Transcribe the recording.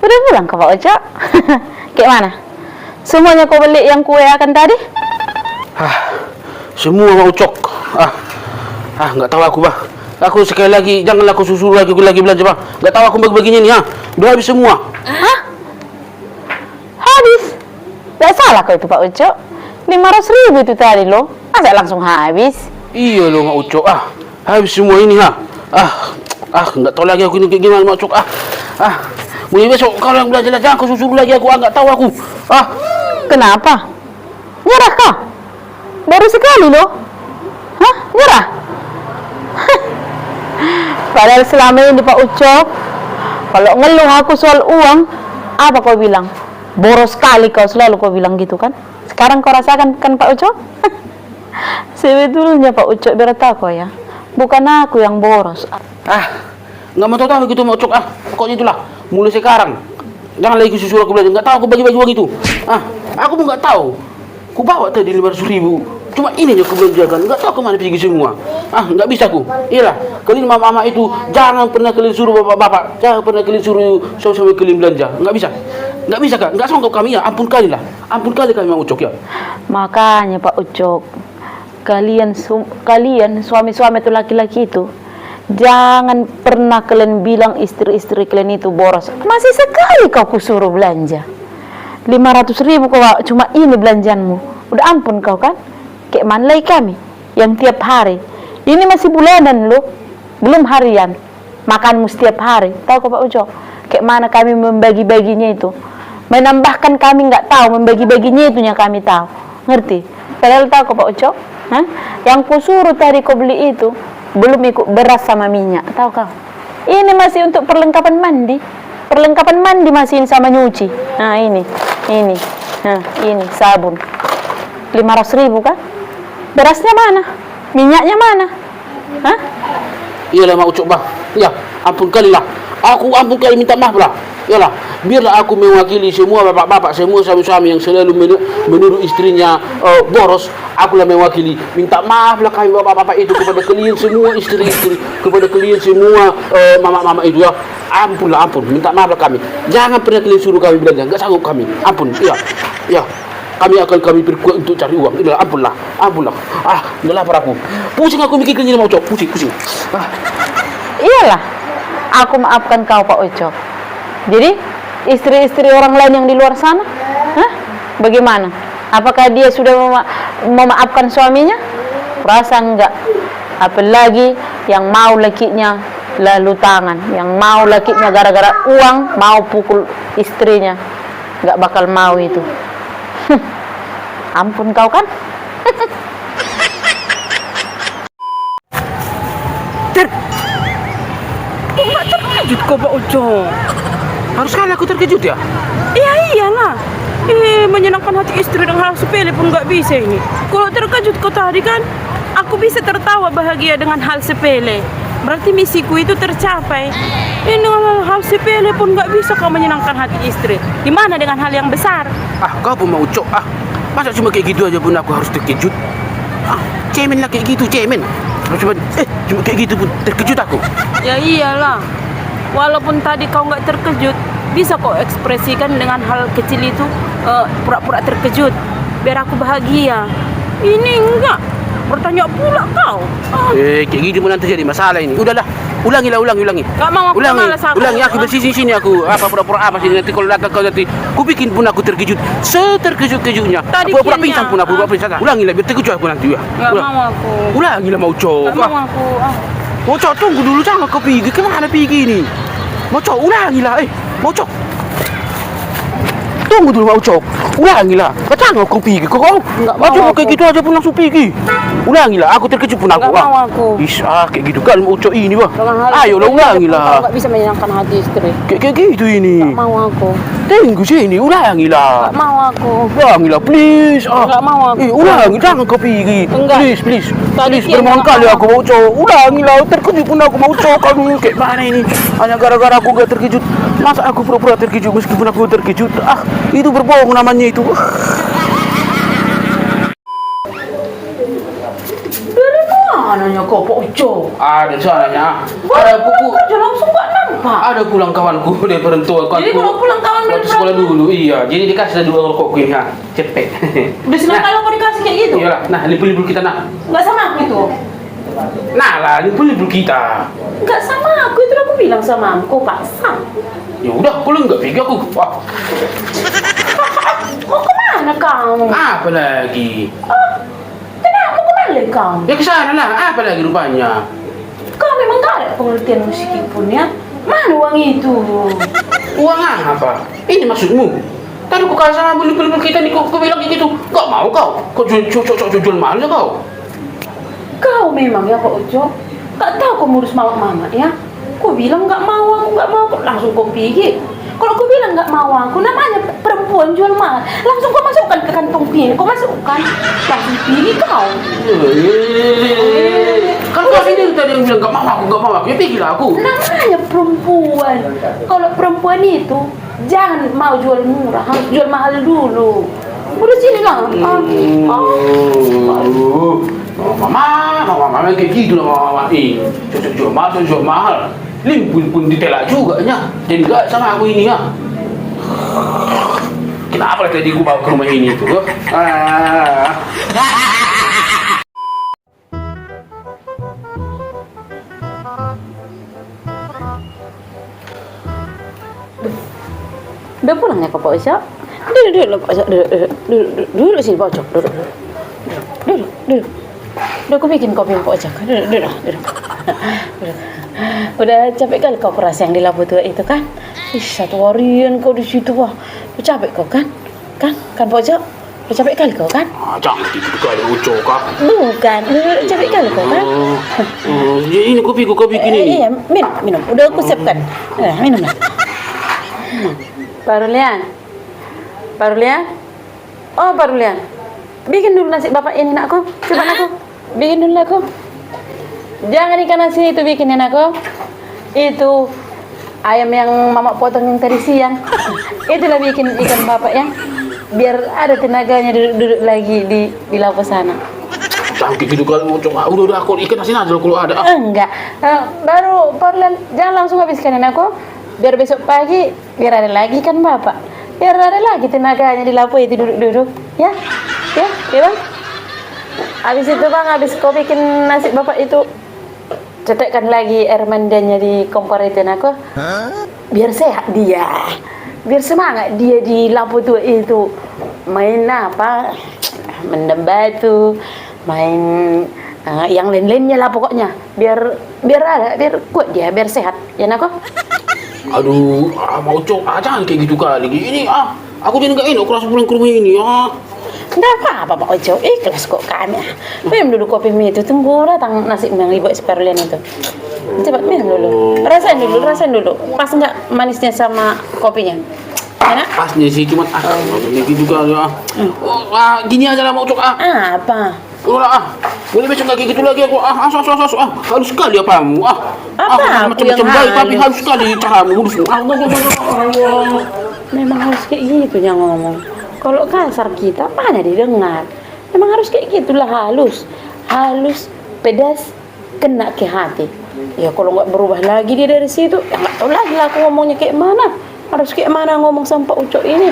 Udah pulang ke Pak Ojo? Kayak mana? Semuanya kau beli yang kue akan tadi? Semua mau Ucok. Nggak tahu aku, bah. Aku sekali lagi, janganlah aku susul lagi, aku lagi belanja, bah. Nggak tahu aku bagi-baginya nih, udah habis semua. Hah? Habis? Nggak salah kau itu Pak Ucok. 500.000 itu tadi loh. Masa langsung habis? Iya loh, Mak Ucok. Habis semua ini, nggak tahu lagi aku ini kayak gimana, Mak Ucok. Mulai besok kalau yang belanja jangan kau susul lagi aku, nggak tahu aku. Kenapa? Nyerah kau? Baru sekali loh. Hah? Nyerah? Padahal selama ini Pak Ucok, kalau ngeluh aku soal uang, apa kau bilang? Boros sekali kau, selalu kau bilang gitu kan? Sekarang kau rasakan kan Pak Ucok? Sebetulnya Pak Ucok bertahu ya, bukan aku yang boros. Nggak mau tahu gitu, Mak Ucok. Pokoknya itulah. Mulai sekarang jangan lagi susul aku belanja. Nggak tahu aku bagi-bagi uang itu. Aku pun nggak tahu. Ku bawa tadi 500.000. Cuma ini aja aku belanjakan. Nggak tahu kemana pergi semua. Nggak bisa aku. Iyalah, kalian mama itu jangan pernah kalian suruh bapak-bapak, jangan pernah kalian suruh suami kalian belanja. Nggak bisa. Nggak bisa kak. Nggak sanggup kami ya. Ampun kali lah. Ampun kali kami Mak Ucok ya. Makanya Pak Ucok, kalian suami-suami itu laki-laki itu, jangan pernah kalian bilang istri-istri kalian itu boros. Masih sekali kau kusuruh belanja 500.000 kau cuma ini belanjanmu. Udah ampun kau kan? Kayak manlai kami yang tiap hari. Ini masih bulanan loh, belum harian. Makanmu setiap hari. Tahu kau Pak Ucok? Kayak mana kami membagi-baginya itu. Menambahkan kami nggak tahu, membagi-baginya itunya kami tahu. Ngerti? Padahal tahu kau Pak Ucok? Yang kusuruh tadi kau beli itu belum ikut beras sama minyak. Tahu kau? Ini masih untuk perlengkapan mandi. Perlengkapan mandi masih sama nyuci. Nah ini sabun 500.000 kan? Berasnya mana? Minyaknya mana? Iyalah Mak Ucok bah. Ya, ampun kali lah. Aku ampun kali minta maaf lah. Iyalah, biarlah aku mewakili semua bapak-bapak, semua suami-suami yang selalu menuduh istrinya boros. Akulah mewakili. Minta maaf lah kami bapak-bapak itu kepada kalian semua istri-istri, kepada kalian semua mama-mama itu ya. Ampun lah, ampun. Minta maaf lah kami. Jangan pernah kalian suruh kami belanja. Nggak sanggup kami. Ampun. Iya. Kami berkuat untuk cari uang. Inilah, ampun lah. Udah lapar aku. Pusing aku mikir kerja Mak Ucok. Pusing. Iyalah, aku maafkan kau Pak Ucok. Jadi istri-istri orang lain yang di luar sana, bagaimana? Apakah dia sudah memaafkan suaminya? Rasa enggak. Apalagi yang mau lakinya lalu tangan, yang mau lakinya gara-gara uang mau pukul istrinya, nggak bakal mau itu. Ampun kau kan? Nggak terkejut kok Pak Ucok. Harus kali aku terkejut ya? Iya iyalah. Menyenangkan hati istri dengan hal sepele pun nggak bisa ini. Kalau terkejut kau tadi kan, aku bisa tertawa bahagia dengan hal sepele. Berarti misiku itu tercapai. Ini dengan hal sepele pun nggak bisa kau menyenangkan hati istri. Gimana dengan hal yang besar? Kau pun Mak Ucok. Masa cuma kayak gitu aja pun aku harus terkejut? Cemen lah kayak gitu, cemen. Cuma kayak gitu pun terkejut aku. Ya iyalah. Walaupun tadi kau nggak terkejut, bisa kau ekspresikan dengan hal kecil itu, pura-pura terkejut biar aku bahagia. Ini enggak, bertanya pula kau. Kayak gitu pun nanti jadi masalah ini. Udahlah, ulangi. Gak mau aku malas aku. Ulangi, aku bersih sini aku. Pura-pura apa sih nanti kalau datang kau nanti ku bikin pun aku terkejut. Seterkejut-kejutnya. Pura-pura pingsan pun aku, Ulangilah biar terkejut aku nanti ya. Gak mau aku. Ulangilah Mak Ucok. Gak mau aku. Mak Ucok tunggu dulu, jangan kau pergi. Kemana pergi ini? Mak Ucok, ulangilah. Mak Ucok. Tunggu dulu Mak Ucok. Ulangilah. Jangan kau pergi. Kau macam kayak gitu aja pun langsung pergi. Ulangilah. Aku terkejut pun aku. Gak mau aku. Kayak gitu kan Mak Ucok ini wah. Ayolah ulangilah. Kau nggak bisa menyenangkan hati istri. Kayak gitu ini. Gak mau aku. Tunggu sini, ulangilah. Gak mau aku. Ulangilah, please. Gak mau aku. Ulangi, jangan kau pergi. Enggak. Please. Tadi Please, bermohon kali aku Mak Ucok. Ulangilah, terkejut pun aku Mak Ucok. Aduh, kayak mana ini? Hanya gara-gara aku gak terkejut. Masa aku pura-pura terkejut meskipun aku terkejut? Itu berbohong namanya itu. Dari mana sananya kau Pak Ucok? Ada sananya. Ada buku. Kerja langsung gak nampak. Ada pulang kawanku dari perantauan. Jadi kalau pulang kawan dari waktu sekolah dulu, iya. Jadi dikasih 2 rokok ini, ha. Cepet. Udah senang kalau kau dikasih kayak gitu? Iyalah. Nah, libur-libur kita nak. Nggak sama aku itu. Nah lah, libur-libur kita. Nggak sama aku itu aku bilang sama kau paksa. Ya udah, pulang enggak pergi aku. Wah, Mau kemana kamu? apa lagi? Kenapa mau kemana lagi kamu? Ya ke sana lah. Apa lagi rupanya? Kau memang gak ada pengertian musik pun ya? Mana uang itu? Uang apa? Ini maksudmu? Tadi aku kasih sama beli-beli kita nih, kau bilang kayak gitu. Gak mau kau? Kau jual mahal ya kau? Kau memang ya Pak Ucok? Gak tahu kau ngurus mama ya? Kau bilang gak mau, aku gak mau, langsung kau pergi. Kalau kau bilang gak mau aku, namanya perempuan jual mahal. Langsung kau masukkan ke kantong pin, kau masukkan. Langsung pergi kau. Kan kau sendiri tadi yang bilang gak mau aku, ya pergilah aku. Namanya perempuan. Kalau perempuan itu jangan mau jual murah, harus jual mahal dulu. Udah sini lah. Mama kayak gitu lah mama. Jual mahal. Limpun pun ditelak juga nya. Jadi gak sama aku ini ya. Kenapa tadi aku bawa ke rumah ini tuh? Udah pulang ya Pak Ucok? Duduk Pak Ucok, duduk sini Pak Ucok, duduk. Udah aku bikin kopi Pak Ucok, duduk. Udah capek kali kau keras yang di Labu Tua itu kan? Ih, 1 harian kau di situ wah. Udah capek kau kan? Kan Pak Ucok? Udah capek kali kau kan? Jangan gitu kali Ucok kah? Bukan, udah capek kali kau kan? Ini kopi gini. Iya, minum. Udah aku siapkan. Minum lah. Pak Rulian. Oh, Pak Rulian. Bikin dulu nasi bapak ini nakku. Coba nakku. Bikin dulu nakku. Jangan ikan asin itu bikinin aku. Itu ayam yang mama potong yang tadi siang. Itulah bikin ikan bapak ya. Biar ada tenaganya duduk lagi di laut sana. Jangan gitu kali Ucok. Udah aku ikan asin aja kalau ada. Enggak. Baru Pak Rulian jangan langsung habiskan aku. Biar besok pagi biar ada lagi kan bapak. Biar ada lagi tenaganya di lapu itu duduk-duduk. Ya bang. Habis itu bang, habis kau bikin nasi bapak itu, cetekkan lagi air mandanya di kompor itu aku. Biar sehat dia. Biar semangat dia di lapu tua itu. Main apa? Mendem batu, main yang lain-lainnya lah pokoknya. Biar kuat dia, biar sehat. Ya nak? Aduh, mau Ucok, jangan kayak gitu kali. Ini aku jadi nggak enak kalau pulang ke rumah ini. Nggak apa-apa Pak Ucok, ikhlas kok kami. Minum dulu kopi mie itu, tunggu datang nasi yang dibuat separulian itu. Cepat minum dulu, rasain dulu. Pas nggak manisnya sama kopinya? Enak? Pasnya sih, cuman gitu kali ya. Gini aja lah mau Ucok. Apa? Udah boleh besok nggak kayak gitu lagi aku. Halus sekali apamu. Apa? Macam-macam baik tapi halus sekali caramu. Memang harus kayak gitu yang ngomong. Kalau kasar kita mana didengar. Memang harus kayak gitulah, halus, pedas, kena ke hati. Ya kalau nggak berubah lagi dia dari situ, ya nggak tahu lagi lah aku ngomongnya kayak mana. Harus kayak mana ngomong sama Pak Ucok ini.